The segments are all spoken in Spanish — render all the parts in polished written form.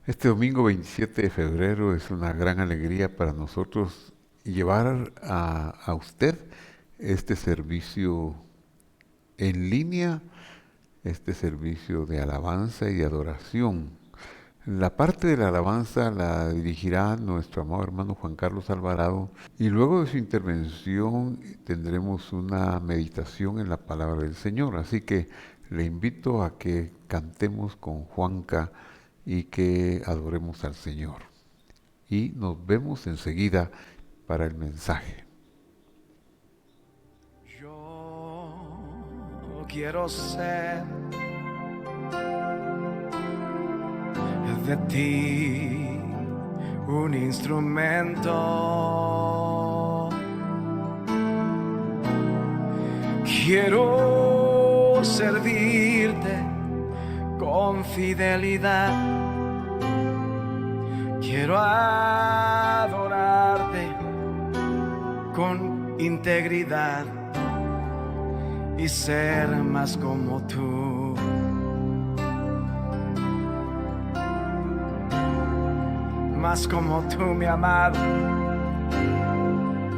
Este domingo 27 de febrero es una gran alegría para nosotros llevar a usted este servicio en línea, este servicio de alabanza y de adoración. La parte de la alabanza la dirigirá nuestro amado hermano Juan Carlos Alvarado y luego de su intervención tendremos una meditación en la palabra del Señor. Así que le invito a que cantemos con Juanca y que adoremos al Señor. Y nos vemos enseguida para el mensaje. Yo quiero ser de ti un instrumento. Quiero servirte con fidelidad. Quiero adorarte con integridad y ser más como tú. Más como tú, mi amado.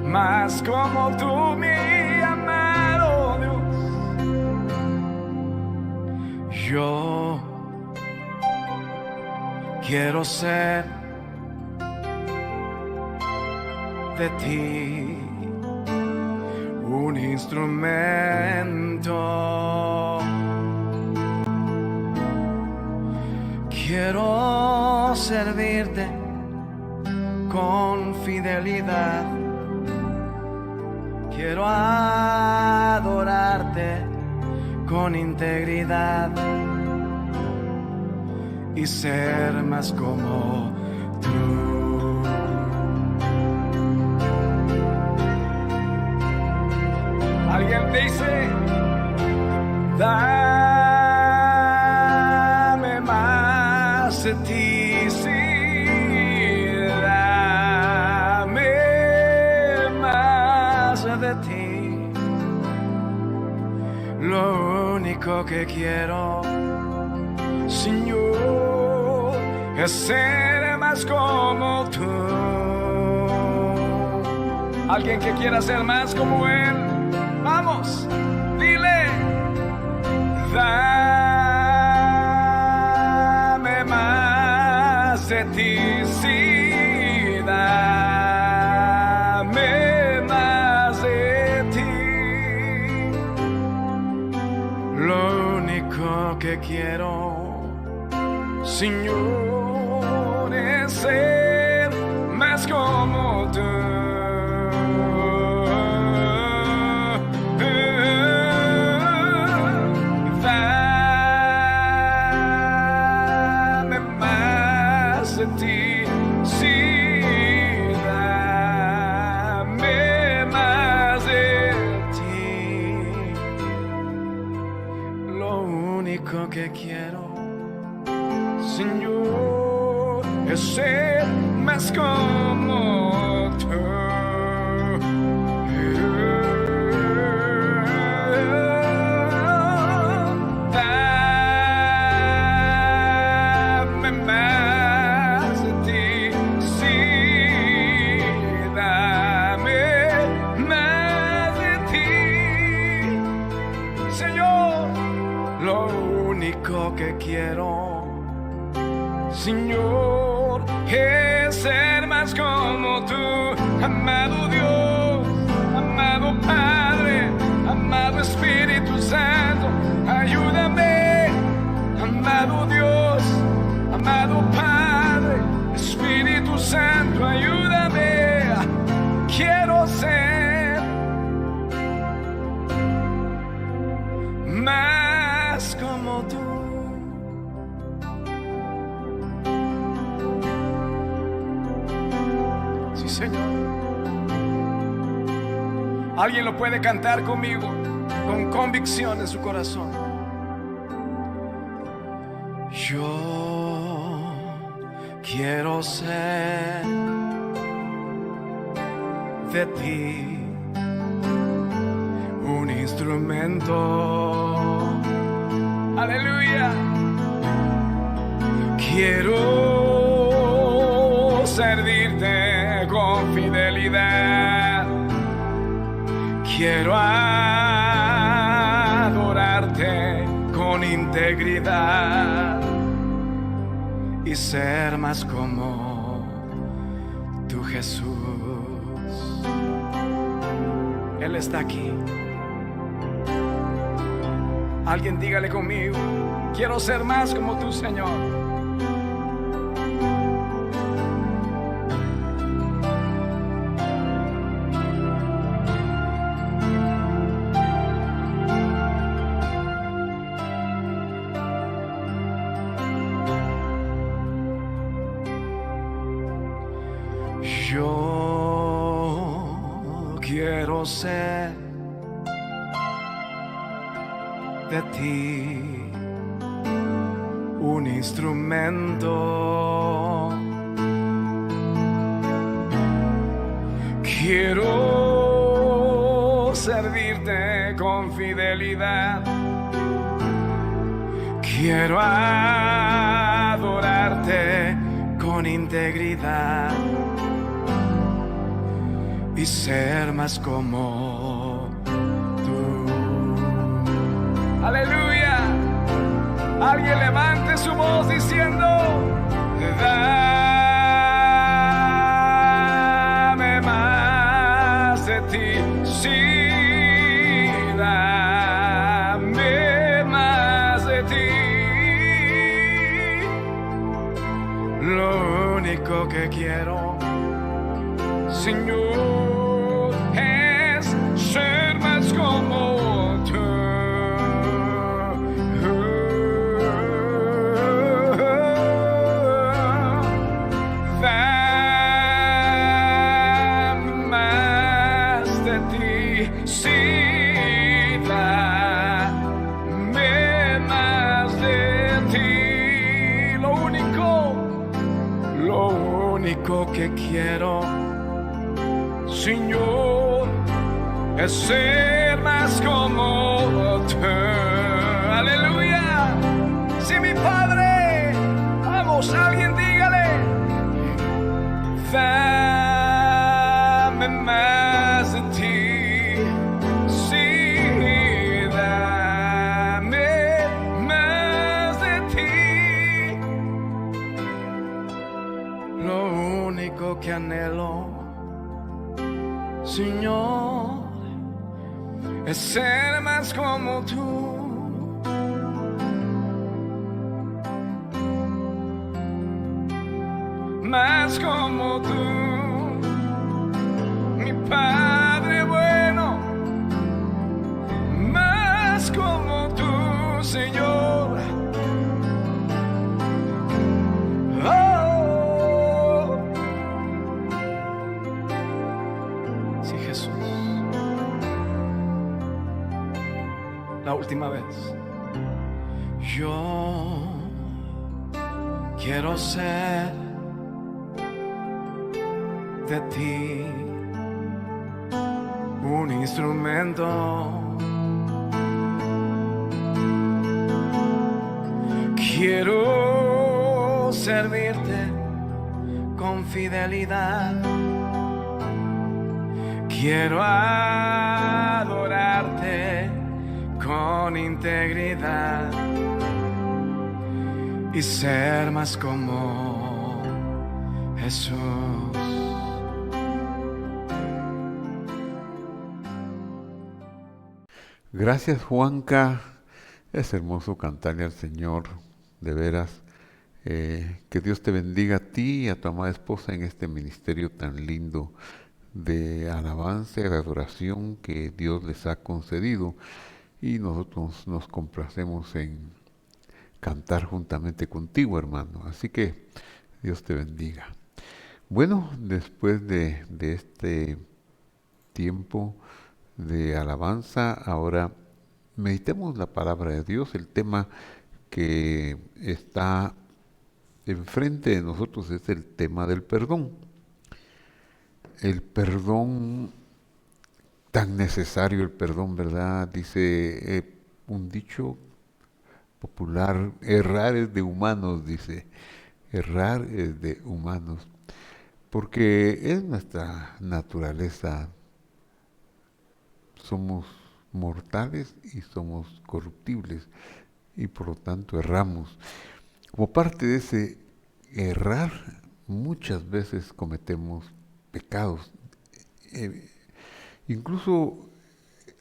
Más como tú, mi amado Dios. Yo quiero ser de ti un instrumento. Quiero servirte con fidelidad. Quiero adorarte con integridad y ser más como tú. Alguien dice, dame más de ti, sí, dame más de ti. Lo único que quiero, Señor, es ser más como tú. Alguien que quiera ser más como Él, vamos, dile, dame más de ti, sí, dame más de ti. Lo único que quiero, Señor, es ser más como tú. Dame más de ti, sí, dame más de ti. Lo único que quiero, Señor, es ser más como tú. Dame más de ti, sí, dame más de ti, Señor. Lo único que quiero, Señor, es ser más como tú, amado Dios, amado Padre, amado Espíritu Santo, ayúdame, amado Dios, amado Padre, Espíritu Santo, ayúdame, quiero ser más como tú. Sí, Señor. Alguien lo puede cantar conmigo, con convicción en su corazón. Yo quiero ser de ti un instrumento. Aleluya. Quiero fidelidad. Quiero adorarte con integridad y ser más como tu Jesús. Él está aquí. Alguien dígale conmigo: quiero ser más como tú, Señor. Yo quiero ser de ti un instrumento. Quiero servirte con fidelidad. Quiero adorarte con integridad y ser más como tú. Aleluya. Alguien levante su voz diciendo: dame más de ti. Sí, dame más de ti. Lo único que quiero, Señor, es ser más como tú. Dame más de ti, sí, dame más de ti. Lo único que quiero, Señor, es ser más como tú. Aleluya. Sí, mi Padre. Vamos, alguien dígale: dame más de ti. Sí, dame más de ti. Lo único que anhelo, Señor, es ser más como tú. Más como tú, mi Padre bueno. Más como tú, Señor. Oh, sí, Jesús. La última vez. Yo quiero ser de ti un instrumento. Quiero servirte con fidelidad. Quiero adorarte con integridad y ser más como Jesús. Gracias, Juanca. Es hermoso cantarle al Señor, de veras. Que Dios te bendiga a ti y a tu amada esposa en este ministerio tan lindo de alabanza y de adoración que Dios les ha concedido. Y nosotros nos complacemos en cantar juntamente contigo, hermano. Así que Dios te bendiga. Bueno, después de este tiempo de alabanza, ahora meditemos la palabra de Dios. El tema que está enfrente de nosotros es el tema del perdón. El perdón, tan necesario el perdón, ¿verdad? Dice un dicho popular: errar es de humanos, dice. Errar es de humanos. porque es nuestra naturaleza. Somos mortales y somos corruptibles y por lo tanto erramos. Como parte de ese errar, muchas veces cometemos pecados. Eh, Incluso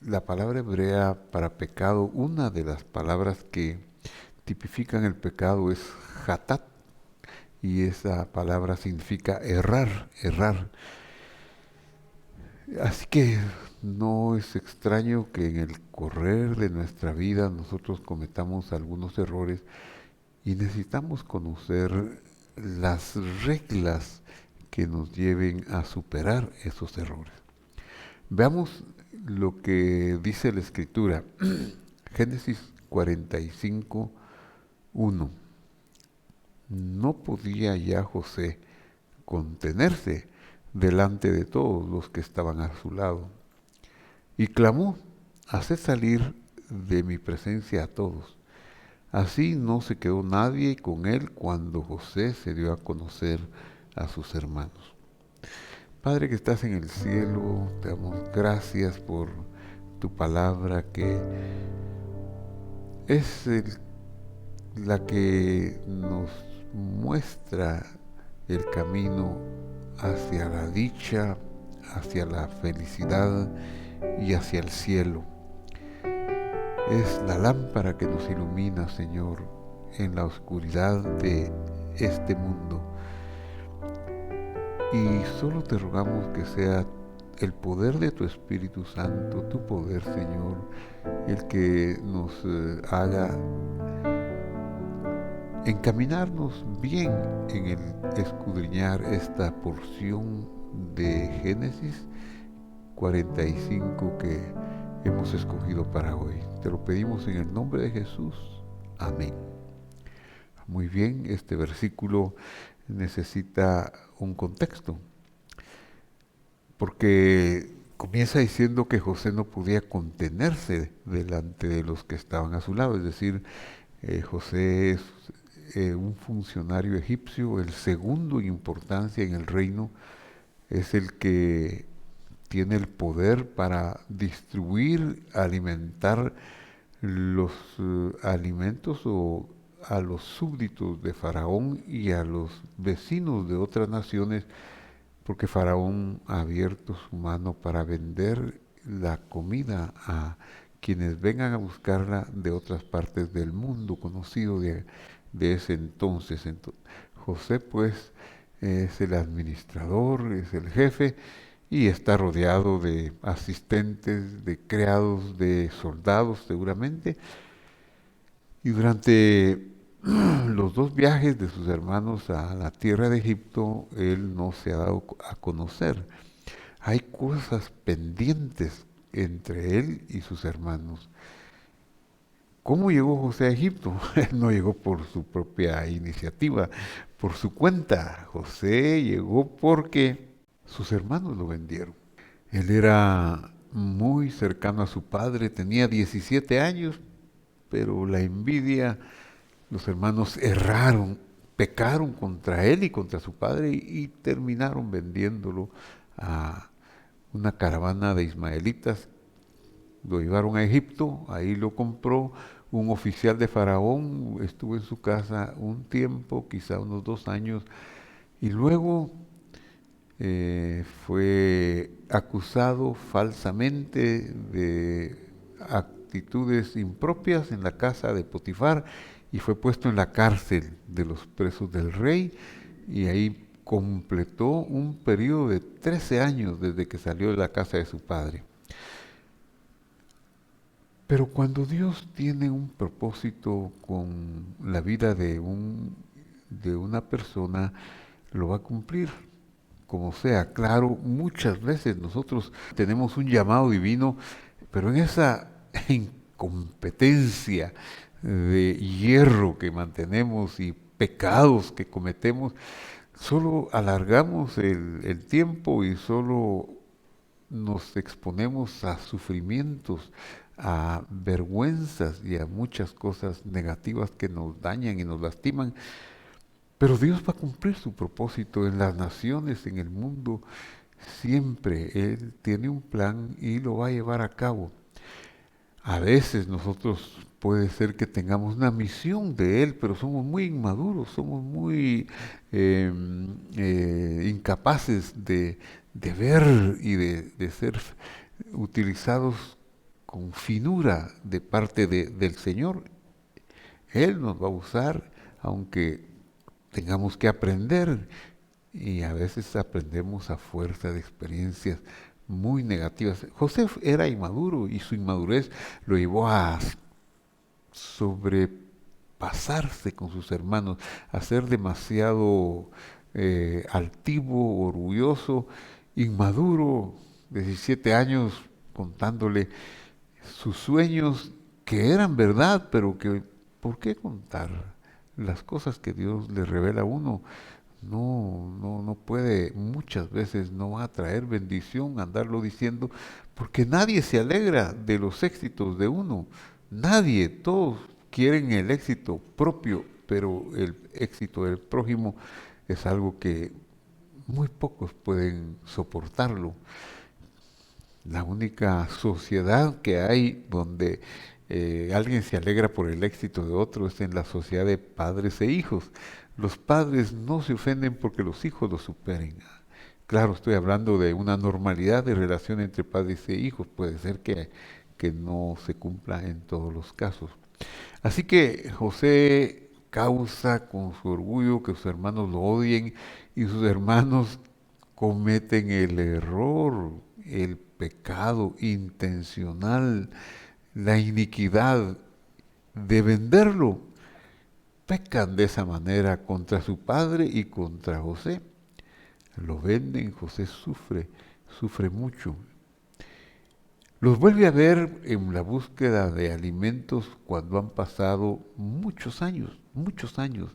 la palabra hebrea para pecado, una de las palabras que tipifican el pecado es hatat, y esa palabra significa errar, errar. Así que no es extraño que en el correr de nuestra vida nosotros cometamos algunos errores y necesitamos conocer las reglas que nos lleven a superar esos errores. Veamos lo que dice la Escritura. Génesis 45, 1. No podía ya José contenerse delante de todos los que estaban a su lado, y clamó: haced salir de mi presencia a todos. Así no se quedó nadie con él cuando José se dio a conocer a sus hermanos. Padre que estás en el cielo, te damos gracias por tu palabra que es la que nos muestra el camino hacia la dicha, hacia la felicidad y hacia el cielo. Es la lámpara que nos ilumina, Señor, en la oscuridad de este mundo. Y solo te rogamos que sea el poder de tu Espíritu Santo, tu poder, Señor, el que nos haga encaminarnos bien en el escudriñar esta porción de Génesis 45 que hemos escogido para hoy. Te lo pedimos en el nombre de Jesús. Amén. Muy bien, este versículo necesita un contexto, porque comienza diciendo que José no podía contenerse delante de los que estaban a su lado, es decir, José es un funcionario egipcio, el segundo en importancia en el reino, es el que tiene el poder para distribuir, alimentar los alimentos o a los súbditos de Faraón y a los vecinos de otras naciones, porque Faraón ha abierto su mano para vender la comida a quienes vengan a buscarla de otras partes del mundo conocido de ese entonces. José pues es el administrador, es el jefe y está rodeado de asistentes, de criados, de soldados seguramente. Y durante los dos viajes de sus hermanos a la tierra de Egipto, él no se ha dado a conocer. Hay cosas pendientes entre él y sus hermanos. ¿Cómo llegó José a Egipto? Él no llegó por su propia iniciativa, por su cuenta. José llegó porque sus hermanos lo vendieron. Él era muy cercano a su padre, tenía 17 años, pero la envidia, los hermanos erraron, pecaron contra él y contra su padre y terminaron vendiéndolo a una caravana de ismaelitas. Lo llevaron a Egipto, ahí lo compró un oficial de Faraón, estuvo en su casa un tiempo, quizá unos 2 años, y luego fue acusado falsamente de actitudes impropias en la casa de Potifar y fue puesto en la cárcel de los presos del rey y ahí completó un periodo de 13 años desde que salió de la casa de su padre. Pero cuando Dios tiene un propósito con la vida de una persona, lo va a cumplir. Como sea, claro, muchas veces nosotros tenemos un llamado divino, pero en esa incompetencia de hierro que mantenemos y pecados que cometemos, solo alargamos el tiempo y solo nos exponemos a sufrimientos, a vergüenzas y a muchas cosas negativas que nos dañan y nos lastiman. Pero Dios va a cumplir su propósito en las naciones, en el mundo. Siempre Él tiene un plan y lo va a llevar a cabo. A veces nosotros puede ser que tengamos una misión de Él, pero somos muy inmaduros, somos muy incapaces de ver y de ser utilizados con finura de parte del Señor. Él nos va a usar, aunque tengamos que aprender, y a veces aprendemos a fuerza de experiencias muy negativas. José era inmaduro y su inmadurez lo llevó a sobrepasarse con sus hermanos, a ser demasiado altivo, orgulloso, inmaduro, 17 años contándole sus sueños que eran verdad, pero que, ¿por qué contar las cosas que Dios le revela a uno? No puede, muchas veces no va a traer bendición andarlo diciendo, porque nadie se alegra de los éxitos de uno, nadie, todos quieren el éxito propio, pero el éxito del prójimo es algo que muy pocos pueden soportarlo. La única sociedad que hay donde alguien se alegra por el éxito de otro es en la sociedad de padres e hijos. Los padres no se ofenden porque los hijos los superen. Claro, estoy hablando de una normalidad de relación entre padres e hijos. Puede ser que no se cumpla en todos los casos. Así que José causa con su orgullo que sus hermanos lo odien y sus hermanos cometen el error, el pecado intencional, la iniquidad de venderlo. Pecan de esa manera contra su padre y contra José. Lo venden, José sufre mucho. Los vuelve a ver en la búsqueda de alimentos cuando han pasado muchos años, muchos años.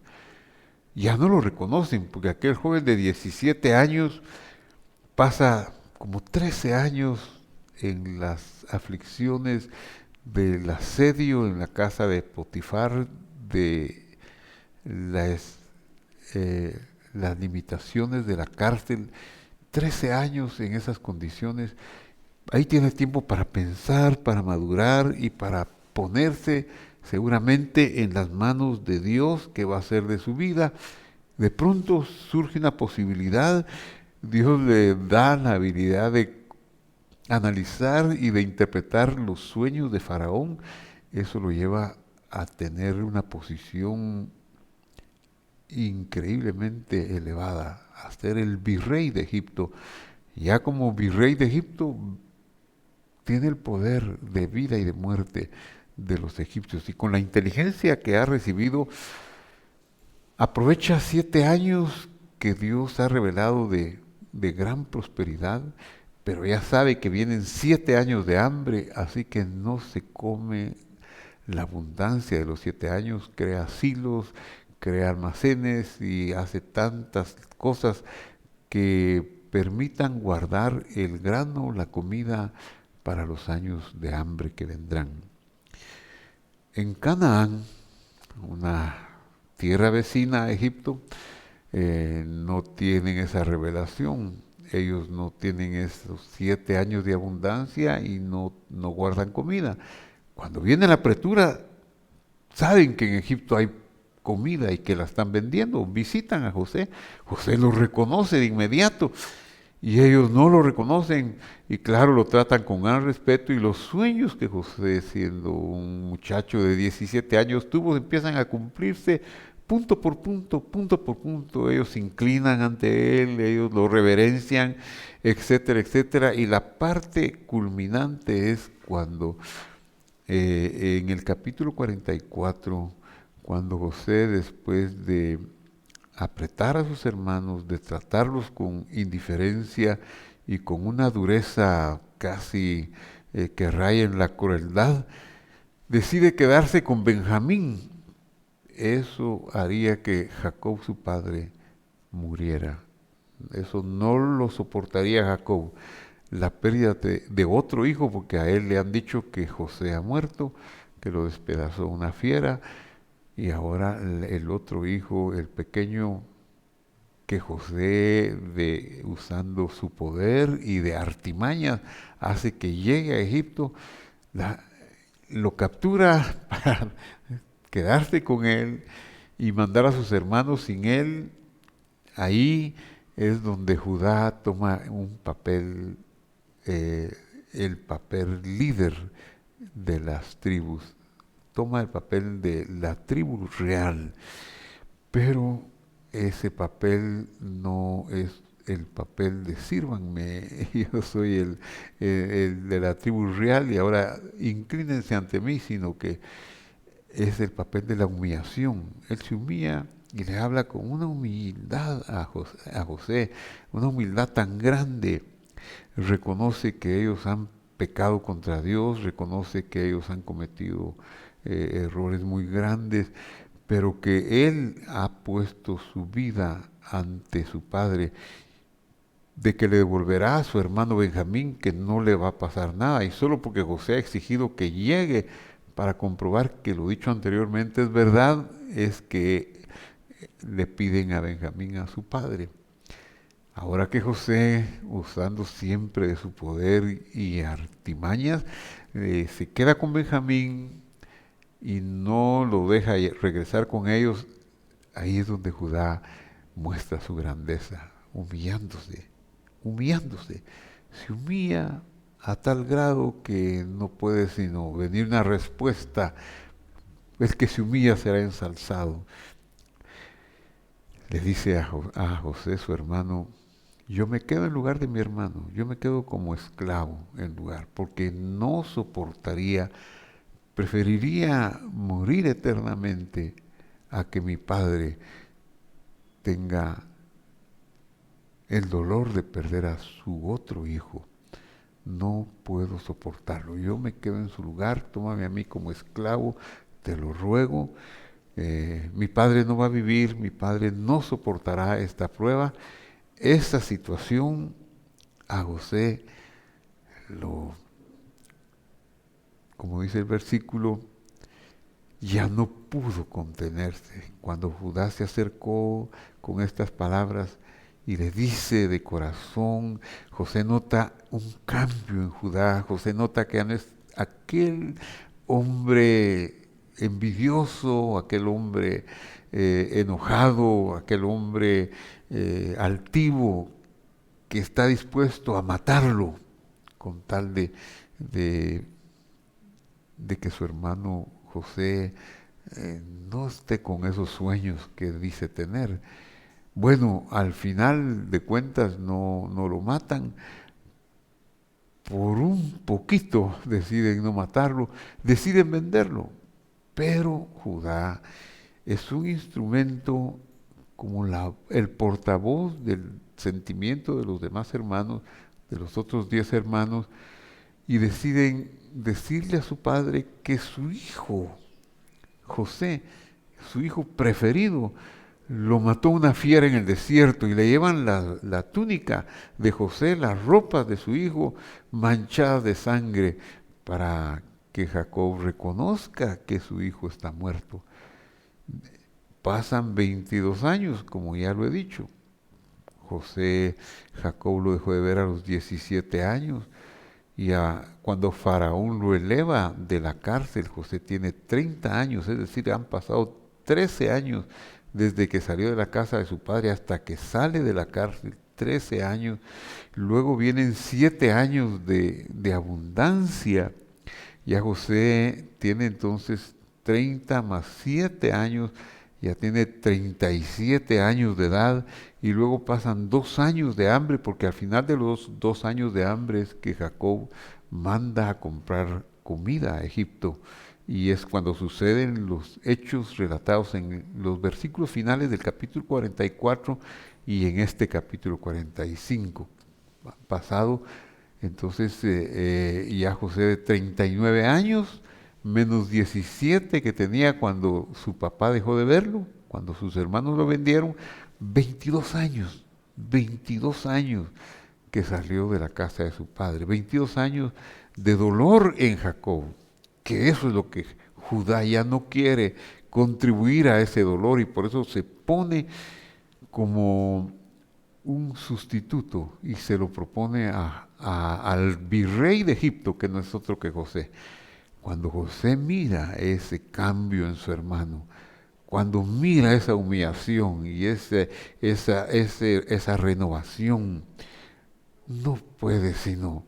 Ya no lo reconocen, porque aquel joven de 17 años pasa como 13 años en las aflicciones del asedio en la casa de Potifar, de las, las limitaciones de la cárcel, 13 años en esas condiciones. Ahí tiene tiempo para pensar, para madurar y para ponerse seguramente en las manos de Dios, que va a hacer de su vida. De pronto surge una posibilidad, Dios le da la habilidad de analizar y de interpretar los sueños de Faraón. Eso lo lleva a tener una posición increíblemente elevada, a ser el virrey de Egipto. Ya como virrey de Egipto tiene el poder de vida y de muerte de los egipcios, y con la inteligencia que ha recibido aprovecha 7 años que Dios ha revelado de gran prosperidad, pero ya sabe que vienen 7 años de hambre, así que no se come la abundancia de los 7 años, crea silos, crea almacenes y hace tantas cosas que permitan guardar el grano, la comida para los años de hambre que vendrán. En Canaán, una tierra vecina a Egipto, no tienen esa revelación. Ellos no tienen esos 7 años de abundancia y no guardan comida. Cuando viene la apretura, saben que en Egipto hay comida y que la están vendiendo. Visitan a José. José lo reconoce de inmediato y ellos no lo reconocen y claro, lo tratan con gran respeto, y los sueños que José, siendo un muchacho de 17 años, tuvo empiezan a cumplirse punto por punto, punto por punto. Ellos se inclinan ante él, ellos lo reverencian, etcétera, etcétera. Y la parte culminante es cuando en el capítulo 44, cuando José, después de apretar a sus hermanos, de tratarlos con indiferencia y con una dureza casi que raya en la crueldad, decide quedarse con Benjamín. Eso haría que Jacob, su padre, muriera. Eso no lo soportaría Jacob, la pérdida de otro hijo, porque a él le han dicho que José ha muerto, que lo despedazó una fiera, y ahora el otro hijo, el pequeño, que José, usando su poder y de artimañas, hace que llegue a Egipto, lo captura para quedarse con él y mandar a sus hermanos sin él. Ahí es donde Judá toma un papel, el papel líder de las tribus, toma el papel de la tribu real, pero ese papel no es el papel de sírvanme, yo soy el de la tribu real y ahora inclínense ante mí, sino que es el papel de la humillación. Él se humilla y le habla con una humildad a José, una humildad tan grande. Reconoce que ellos han pecado contra Dios, reconoce que ellos han cometido errores muy grandes, pero que él ha puesto su vida ante su padre, de que le devolverá a su hermano Benjamín, que no le va a pasar nada, y solo porque José ha exigido que llegue para comprobar que lo dicho anteriormente es verdad, es que le piden a Benjamín a su padre. Ahora que José, usando siempre de su poder y artimañas, se queda con Benjamín y no lo deja regresar con ellos, ahí es donde Judá muestra su grandeza, humillándose. Se humilla a tal grado que no puede sino venir una respuesta: el que se humilla será ensalzado. Le dice a José, su hermano: yo me quedo en lugar de mi hermano, yo me quedo como esclavo en lugar, porque no soportaría, preferiría morir eternamente a que mi padre tenga el dolor de perder a su otro hijo. No puedo soportarlo. Yo me quedo en su lugar, tómame a mí como esclavo, te lo ruego. Mi padre no va a vivir, mi padre no soportará esta prueba. Esta situación a José como dice el versículo, ya no pudo contenerse. Cuando Judá se acercó con estas palabras y le dice de corazón, José nota un cambio en Judá. José nota que ya no es aquel hombre envidioso, aquel hombre enojado, aquel hombre altivo que está dispuesto a matarlo con tal de que su hermano José no esté con esos sueños que dice tener. Bueno, al final de cuentas no lo matan. Por un poquito deciden no matarlo, deciden venderlo. Pero Judá es un instrumento como el portavoz del sentimiento de los demás hermanos, de los otros 10 hermanos, y deciden decirle a su padre que su hijo, José, su hijo preferido, lo mató una fiera en el desierto, y le llevan la túnica de José, las ropas de su hijo manchadas de sangre, para que Jacob reconozca que su hijo está muerto. Pasan 22 años, como ya lo he dicho. Jacob lo dejó de ver a los 17 años, y cuando Faraón lo eleva de la cárcel, José tiene 30 años, es decir, han pasado 13 años desde que salió de la casa de su padre hasta que sale de la cárcel, 13 años. Luego vienen 7 años de abundancia. Ya José tiene entonces 30 más 7 años, ya tiene 37 años de edad, y luego pasan 2 años de hambre, porque al final de los 2 años de hambre es que Jacob manda a comprar comida a Egipto, y es cuando suceden los hechos relatados en los versículos finales del capítulo 44 y en este capítulo 45. Pasado entonces ya José de 39 años, menos 17 que tenía cuando su papá dejó de verlo, cuando sus hermanos lo vendieron, 22 años que salió de la casa de su padre, 22 años de dolor en Jacob, que eso es lo que Judá ya no quiere contribuir a ese dolor, y por eso se pone como un sustituto y se lo propone al virrey de Egipto, que no es otro que José. Cuando José mira ese cambio en su hermano, cuando mira esa humillación y esa renovación, no puede sino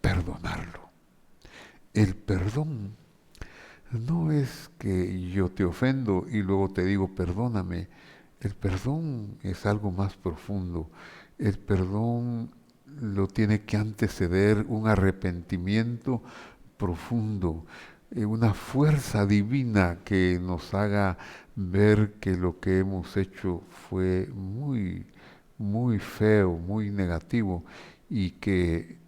perdonarlo. El perdón no es que yo te ofendo y luego te digo perdóname. El perdón es algo más profundo. El perdón lo tiene que anteceder un arrepentimiento profundo, una fuerza divina que nos haga ver que lo que hemos hecho fue muy, muy feo, muy negativo, y que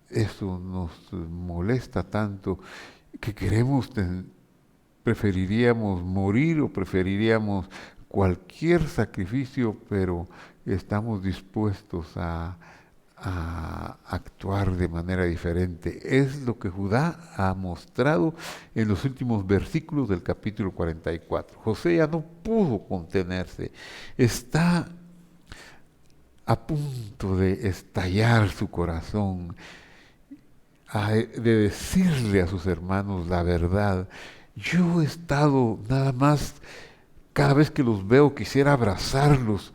eso nos molesta tanto que preferiríamos morir o preferiríamos cualquier sacrificio, pero estamos dispuestos a actuar de manera diferente. Es lo que Judá ha mostrado en los últimos versículos del capítulo 44. José ya no pudo contenerse. Está a punto de estallar su corazón, de decirle a sus hermanos la verdad. Yo he estado nada más, cada vez que los veo quisiera abrazarlos,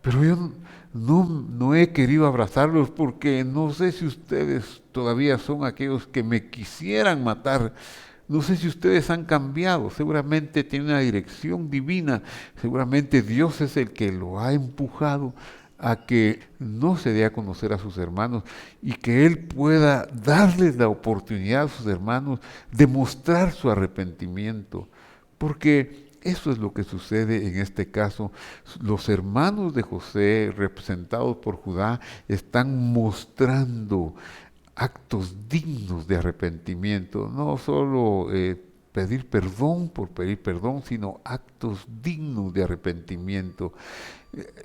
pero yo no he querido abrazarlos porque no sé si ustedes todavía son aquellos que me quisieran matar. No sé si ustedes han cambiado, seguramente tiene una dirección divina, seguramente Dios es el que lo ha empujado a que no se dé a conocer a sus hermanos y que Él pueda darles la oportunidad a sus hermanos de mostrar su arrepentimiento. Porque eso es lo que sucede en este caso. Los hermanos de José, representados por Judá, están mostrando actos dignos de arrepentimiento, no solo pedir perdón por pedir perdón, sino actos dignos de arrepentimiento,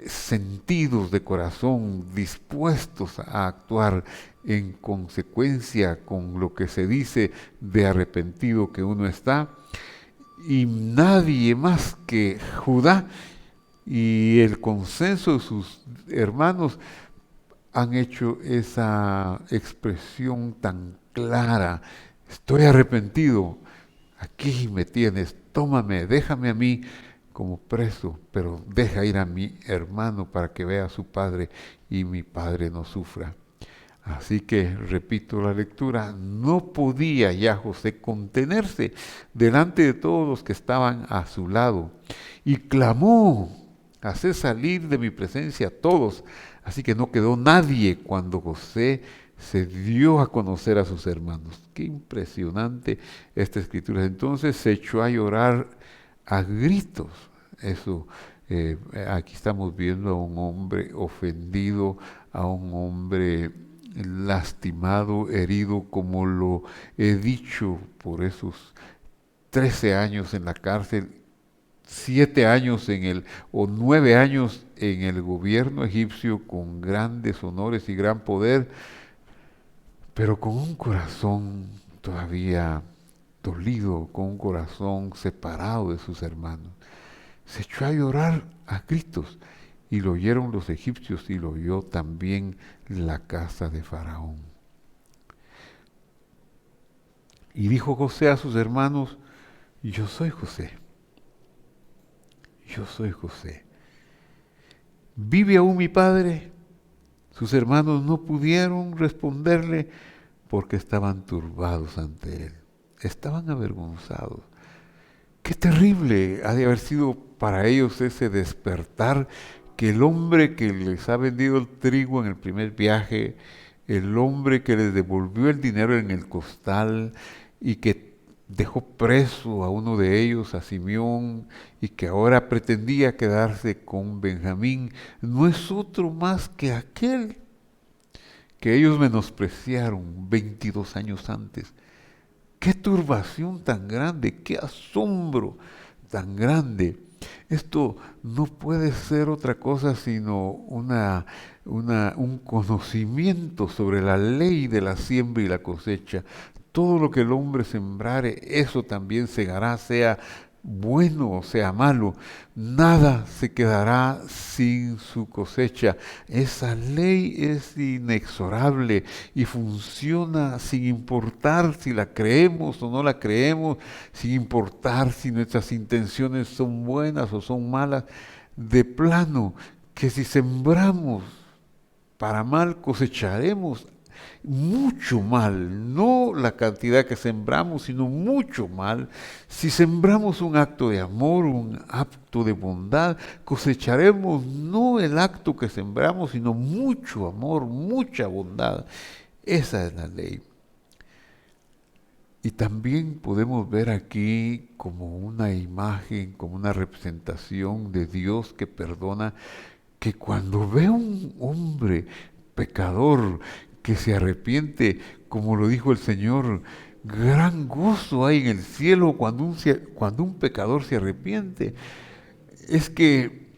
sentidos de corazón, dispuestos a actuar en consecuencia con lo que se dice de arrepentido que uno está, y nadie más que Judá y el consenso de sus hermanos han hecho esa expresión tan clara: estoy arrepentido, aquí me tienes, tómame, déjame a mí como preso, pero deja ir a mi hermano para que vea a su padre y mi padre no sufra. Así que, repito la lectura, no podía ya José contenerse delante de todos los que estaban a su lado, y clamó: haced salir de mi presencia a todos. Así que no quedó nadie cuando José se dio a conocer a sus hermanos. Qué impresionante esta escritura. Entonces se echó a llorar a gritos. Eso, aquí estamos viendo a un hombre ofendido, a un hombre lastimado, herido, como lo he dicho, por esos 13 años en la cárcel, 7 años o 9 años en el gobierno egipcio, con grandes honores y gran poder, pero con un corazón todavía dolido, con un corazón separado de sus hermanos. Se echó a llorar a gritos, y lo oyeron los egipcios y lo oyó también la casa de Faraón. Y dijo José a sus hermanos: yo soy José. Yo soy José. ¿Vive aún mi padre? Sus hermanos no pudieron responderle porque estaban turbados ante él. Estaban avergonzados. Qué terrible ha de haber sido para ellos ese despertar, que el hombre que les ha vendido el trigo en el primer viaje, el hombre que les devolvió el dinero en el costal y que dejó preso a uno de ellos, a Simeón, y que ahora pretendía quedarse con Benjamín, no es otro más que aquel que ellos menospreciaron 22 años antes. Qué turbación tan grande, qué asombro tan grande. Esto no puede ser otra cosa sino un conocimiento sobre la ley de la siembra y la cosecha. Todo lo que el hombre sembrare, eso también segará, sea bueno o sea malo, nada se quedará sin su cosecha. Esa ley es inexorable y funciona sin importar si la creemos o no la creemos, sin importar si nuestras intenciones son buenas o son malas. De plano, que si sembramos para mal cosecharemos mucho mal, no la cantidad que sembramos, sino mucho mal. Si sembramos un acto de amor, un acto de bondad, cosecharemos no el acto que sembramos, sino mucho amor, mucha bondad. Esa es la ley. Y también podemos ver aquí como una imagen, como una representación de Dios que perdona, que cuando ve a un hombre pecador que se arrepiente, como lo dijo el Señor, gran gozo hay en el cielo cuando un pecador se arrepiente. Es que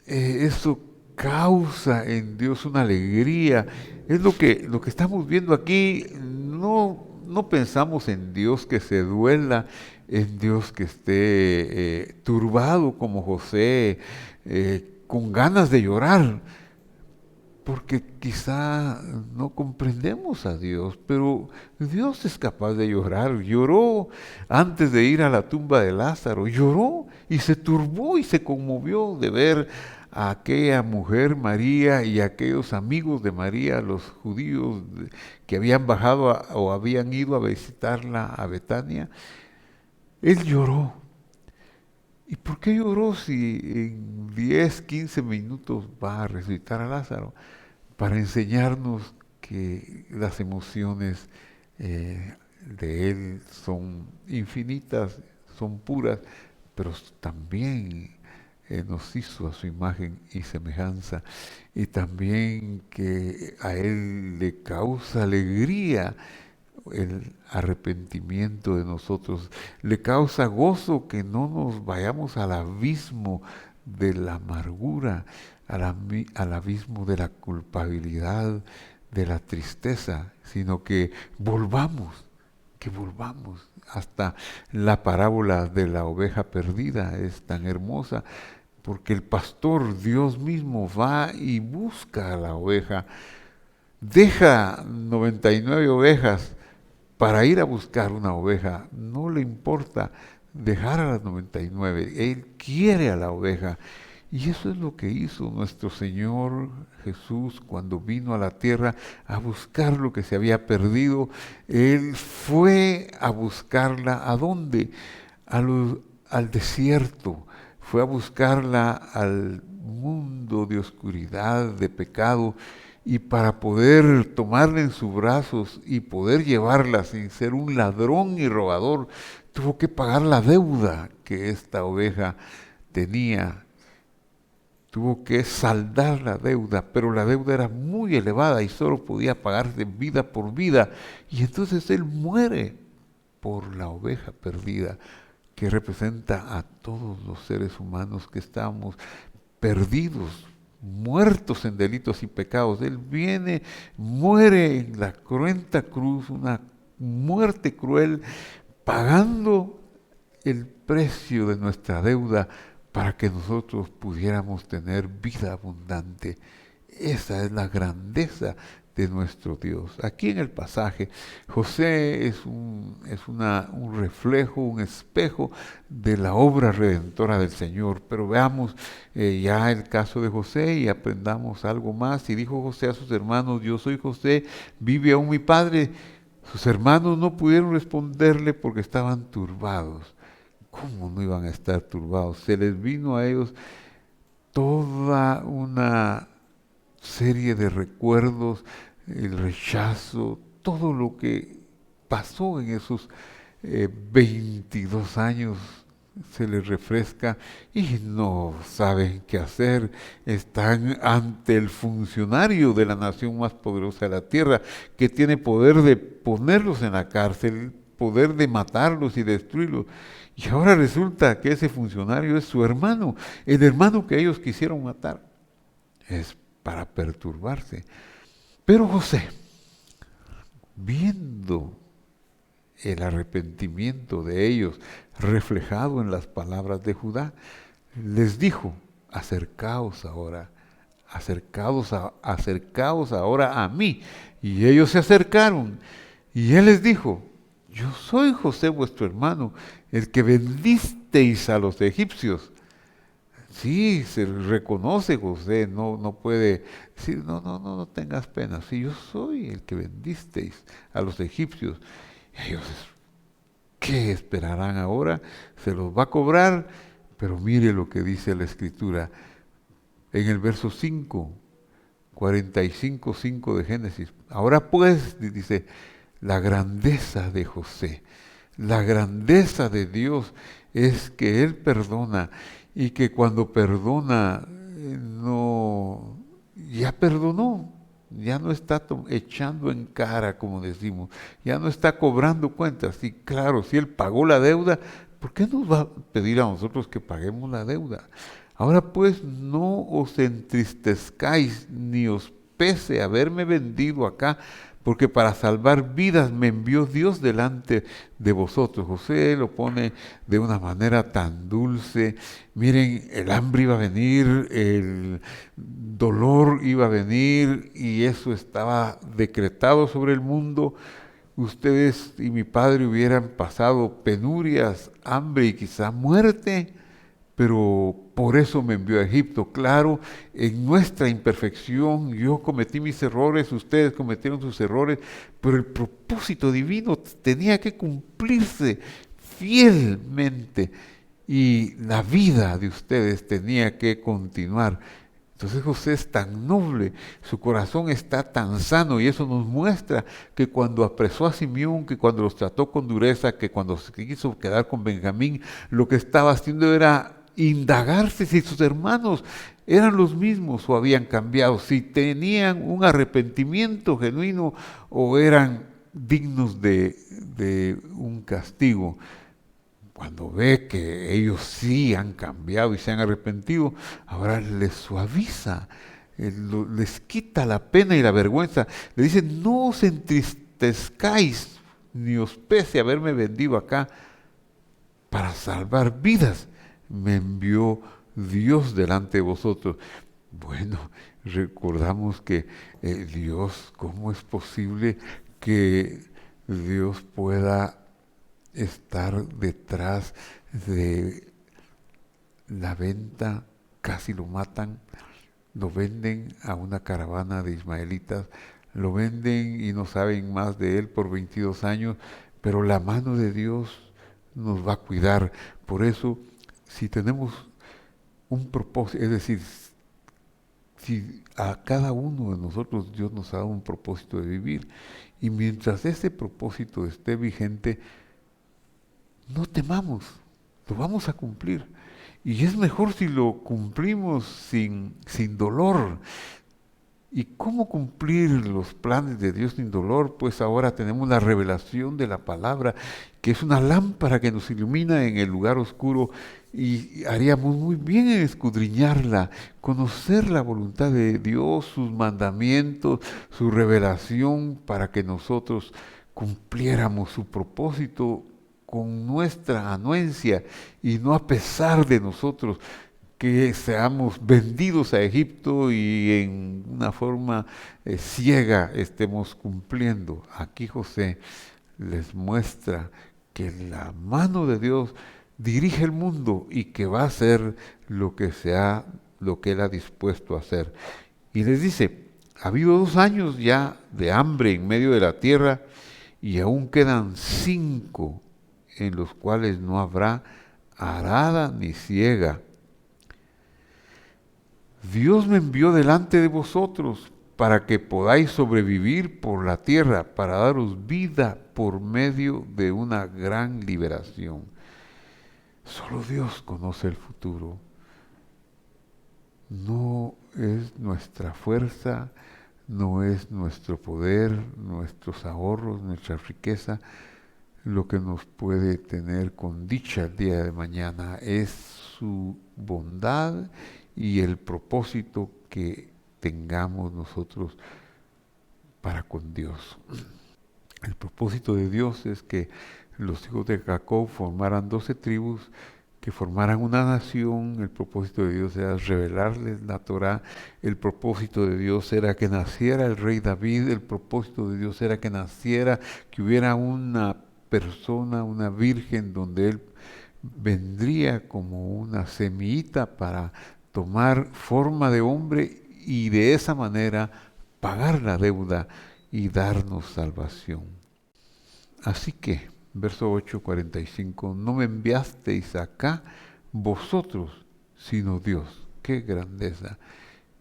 eso causa en Dios una alegría. Es lo que estamos viendo aquí. No pensamos en Dios que se duela, en Dios que esté turbado como José, con ganas de llorar, porque quizá no comprendemos a Dios, pero Dios es capaz de llorar. Lloró antes de ir a la tumba de Lázaro, lloró y se turbó y se conmovió de ver a aquella mujer María y a aquellos amigos de María, los judíos que habían bajado o habían ido a visitarla a Betania. Él lloró. ¿Y por qué lloró si en 10, 15 minutos va a resucitar a Lázaro? Para enseñarnos que las emociones de Él son infinitas, son puras, pero también nos hizo a su imagen y semejanza, y también que a Él le causa alegría el arrepentimiento de nosotros, le causa gozo que no nos vayamos al abismo de la amargura, al abismo de la culpabilidad, de la tristeza, sino que volvamos. Hasta la parábola de la oveja perdida es tan hermosa, porque el pastor, Dios mismo, va y busca a la oveja, deja 99 ovejas para ir a buscar una oveja. No le importa dejar a las 99, Él quiere a la oveja. Y eso es lo que hizo nuestro Señor Jesús cuando vino a la tierra a buscar lo que se había perdido. Él fue a buscarla, ¿a dónde? Al desierto. Fue a buscarla al mundo de oscuridad, de pecado, y para poder tomarla en sus brazos y poder llevarla sin ser un ladrón y robador, tuvo que pagar la deuda que esta oveja tenía. Tuvo que saldar la deuda, pero la deuda era muy elevada y solo podía pagarse vida por vida. Y entonces Él muere por la oveja perdida, que representa a todos los seres humanos que estamos perdidos, muertos en delitos y pecados. Él viene, muere en la cruenta cruz, una muerte cruel, pagando el precio de nuestra deuda para que nosotros pudiéramos tener vida abundante. Esa es la grandeza de nuestro Dios. Aquí en el pasaje, José es un reflejo, un espejo de la obra redentora del Señor. Pero veamos ya el caso de José y aprendamos algo más. Y dijo José a sus hermanos: yo soy José, vive aún mi padre. Sus hermanos no pudieron responderle porque estaban turbados. ¿Cómo no iban a estar turbados? Se les vino a ellos toda una serie de recuerdos, el rechazo, todo lo que pasó en esos 22 años se les refresca y no saben qué hacer. Están ante el funcionario de la nación más poderosa de la tierra, que tiene poder de ponerlos en la cárcel, poder de matarlos y destruirlos. Y ahora resulta que ese funcionario es su hermano, el hermano que ellos quisieron matar. Es para perturbarse. Pero José, viendo el arrepentimiento de ellos, reflejado en las palabras de Judá. Les dijo, acercaos ahora ahora a mí. Y ellos se acercaron. Y él les dijo, yo soy José vuestro hermano, el que vendisteis a los egipcios. Sí, se reconoce José, no puede decir, no tengas pena. Sí, yo soy el que vendisteis a los egipcios. Y ellos, ¿qué esperarán ahora? Se los va a cobrar. Pero mire lo que dice la Escritura. En el verso 5, 45:5 de Génesis. Ahora pues, dice, la grandeza de José, la grandeza de Dios es que Él perdona y que cuando perdona, ya perdonó, ya no está echando en cara, como decimos, ya no está cobrando cuentas. Y claro, si Él pagó la deuda, ¿por qué nos va a pedir a nosotros que paguemos la deuda? Ahora pues no os entristezcáis ni os pese haberme vendido acá, porque para salvar vidas me envió Dios delante de vosotros. José lo pone de una manera tan dulce. Miren, el hambre iba a venir, el dolor iba a venir y eso estaba decretado sobre el mundo. Ustedes y mi padre hubieran pasado penurias, hambre y quizá muerte, pero por eso me envió a Egipto. Claro, en nuestra imperfección, yo cometí mis errores, ustedes cometieron sus errores, pero el propósito divino tenía que cumplirse fielmente y la vida de ustedes tenía que continuar. Entonces José es tan noble, su corazón está tan sano y eso nos muestra que cuando apresó a Simeón, que cuando los trató con dureza, que cuando se quiso quedar con Benjamín, lo que estaba haciendo era indagarse si sus hermanos eran los mismos o habían cambiado, si tenían un arrepentimiento genuino o eran dignos de un castigo. Cuando ve que ellos sí han cambiado y se han arrepentido, ahora les suaviza, les quita la pena y la vergüenza. Le dice, no os entristezcáis, ni os pese haberme vendido acá para salvar vidas. Me envió Dios delante de vosotros. Bueno, recordamos que Dios, ¿cómo es posible que Dios pueda estar detrás de la venta? Casi lo matan, lo venden a una caravana de ismaelitas, lo venden y no saben más de él por 22 años, pero la mano de Dios nos va a cuidar. Por eso, si tenemos un propósito, es decir, si a cada uno de nosotros Dios nos ha dado un propósito de vivir, y mientras ese propósito esté vigente, no temamos, lo vamos a cumplir. Y es mejor si lo cumplimos sin dolor. ¿Y cómo cumplir los planes de Dios sin dolor? Pues ahora tenemos la revelación de la palabra, que es una lámpara que nos ilumina en el lugar oscuro, y haríamos muy bien en escudriñarla, conocer la voluntad de Dios, sus mandamientos, su revelación, para que nosotros cumpliéramos su propósito con nuestra anuencia y no a pesar de nosotros, que seamos vendidos a Egipto y en una forma ciega estemos cumpliendo. Aquí José les muestra que la mano de Dios dirige el mundo y que va a hacer lo que él ha dispuesto a hacer. Y les dice, ha habido 2 años ya de hambre en medio de la tierra y aún quedan 5 en los cuales no habrá arada ni siega. Dios me envió delante de vosotros para que podáis sobrevivir por la tierra, para daros vida por medio de una gran liberación. Solo Dios conoce el futuro. No es nuestra fuerza, no es nuestro poder, nuestros ahorros, nuestra riqueza, lo que nos puede tener con dicha el día de mañana. Es su bondad y el propósito que tengamos nosotros para con Dios. El propósito propósito de Dios es que los hijos de Jacob formaran 12 tribus, que formaran una nación. El propósito de Dios era revelarles la Torá. El propósito de Dios era que naciera el rey David. El propósito de Dios era que naciera, que hubiera una persona, una virgen, donde él vendría como una semillita para tomar forma de hombre y de esa manera pagar la deuda y darnos salvación. Así que, verso 8:45, no me enviasteis acá vosotros, sino Dios. ¡Qué grandeza!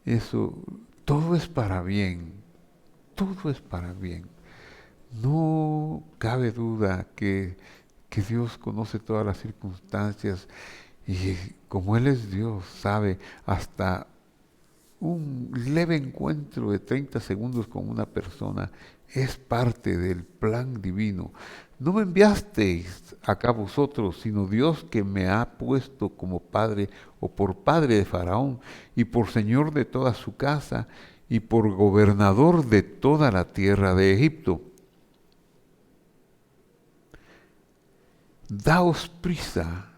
Eso, todo es para bien, todo es para bien. No cabe duda que Dios conoce todas las circunstancias y como Él es Dios, sabe hasta un leve encuentro de 30 segundos con una persona es parte del plan divino. No me enviasteis acá vosotros, sino Dios que me ha puesto como padre o por padre de Faraón y por señor de toda su casa y por gobernador de toda la tierra de Egipto. Daos prisa,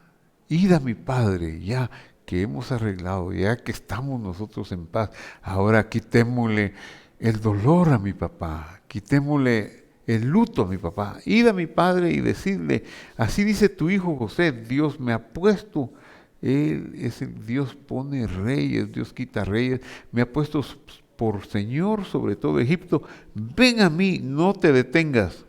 id a mi padre, ya que hemos arreglado, ya que estamos nosotros en paz. Ahora quitémosle el dolor a mi papá, quitémosle el luto a mi papá. Id a mi padre y decidle, así dice tu hijo José, Dios me ha puesto, Él es el Dios pone reyes, Dios quita reyes, me ha puesto por Señor sobre todo Egipto. Ven a mí, no te detengas.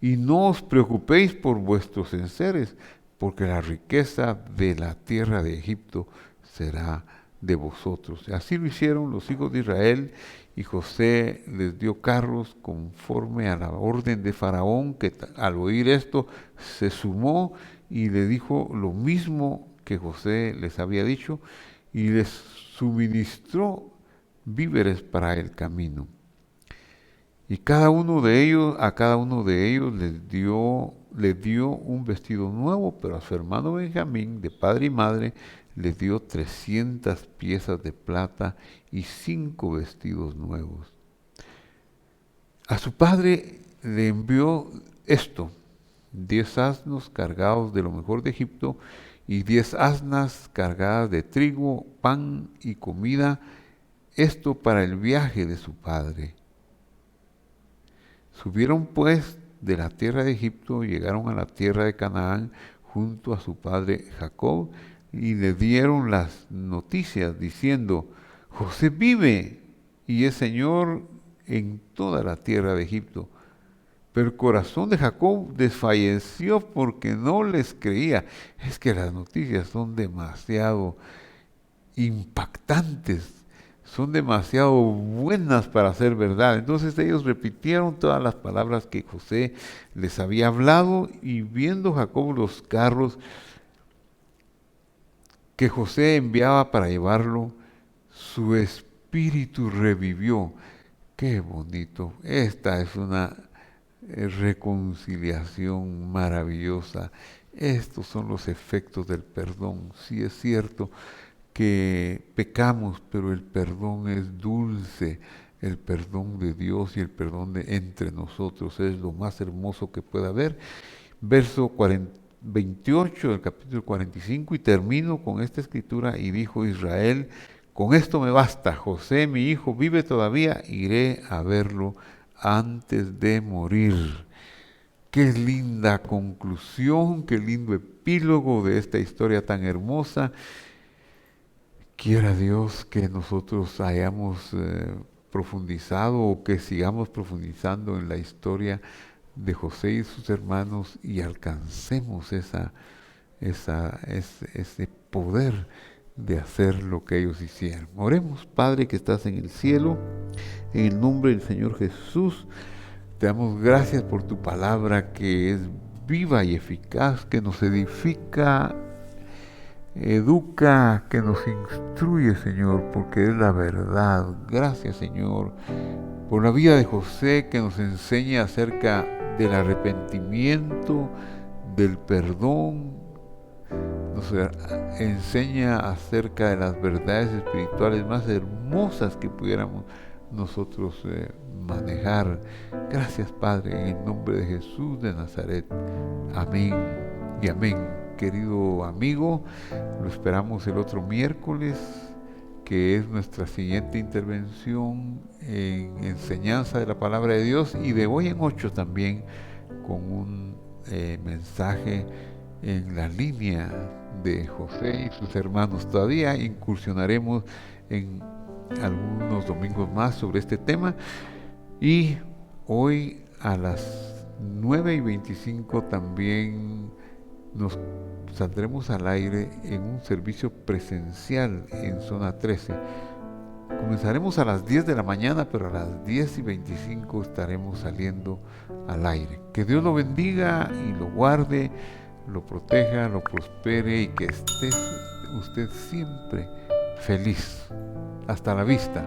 Y no os preocupéis por vuestros enseres, porque la riqueza de la tierra de Egipto será de vosotros. Así lo hicieron los hijos de Israel, y José les dio carros conforme a la orden de Faraón, que al oír esto se sumó y le dijo lo mismo que José les había dicho, y les suministró víveres para el camino. Y a cada uno de ellos le dio un vestido nuevo, pero a su hermano Benjamín, de padre y madre, le dio 300 piezas de plata y 5 vestidos nuevos. A su padre le envió esto: 10 asnos cargados de lo mejor de Egipto y 10 asnas cargadas de trigo, pan y comida, esto para el viaje de su padre. Subieron pues de la tierra de Egipto, llegaron a la tierra de Canaán junto a su padre Jacob y le dieron las noticias diciendo: José vive y es Señor en toda la tierra de Egipto. Pero el corazón de Jacob desfalleció porque no les creía. Es que las noticias son demasiado impactantes, son demasiado buenas para ser verdad. Entonces ellos repitieron todas las palabras que José les había hablado, y viendo Jacob los carros que José enviaba para llevarlo, su espíritu revivió. Qué bonito. Esta es una reconciliación maravillosa. Estos son los efectos del perdón. Sí es cierto que pecamos, pero el perdón es dulce. El perdón de Dios y el perdón entre nosotros es lo más hermoso que pueda haber. Verso 28 del capítulo 45, y termino con esta escritura: y dijo Israel: con esto me basta, José mi hijo vive todavía, iré a verlo antes de morir. Qué linda conclusión, qué lindo epílogo de esta historia tan hermosa. Quiera Dios que nosotros hayamos profundizado, o que sigamos profundizando en la historia de José y sus hermanos, y alcancemos ese poder de hacer lo que ellos hicieron. Oremos. Padre que estás en el cielo, en el nombre del Señor Jesús, te damos gracias por tu palabra, que es viva y eficaz, que nos edifica, educa, que nos instruye, Señor, porque es la verdad. Gracias, Señor, por la vida de José, que nos enseña acerca del arrepentimiento, del perdón, nos enseña acerca de las verdades espirituales más hermosas que pudiéramos nosotros manejar. Gracias, Padre, en el nombre de Jesús de Nazaret. Amén y amén. Querido amigo, lo esperamos el otro miércoles, que es nuestra siguiente intervención en enseñanza de la palabra de Dios, y de hoy en 8 también con un mensaje en la línea de José y sus hermanos. Todavía incursionaremos en algunos domingos más sobre este tema, y hoy a las 9:25 también nos saldremos al aire en un servicio presencial en Zona 13. Comenzaremos a las 10 de la mañana, pero a las 10:25 estaremos saliendo al aire. Que Dios lo bendiga y lo guarde, lo proteja, lo prospere, y que esté usted siempre feliz. Hasta la vista.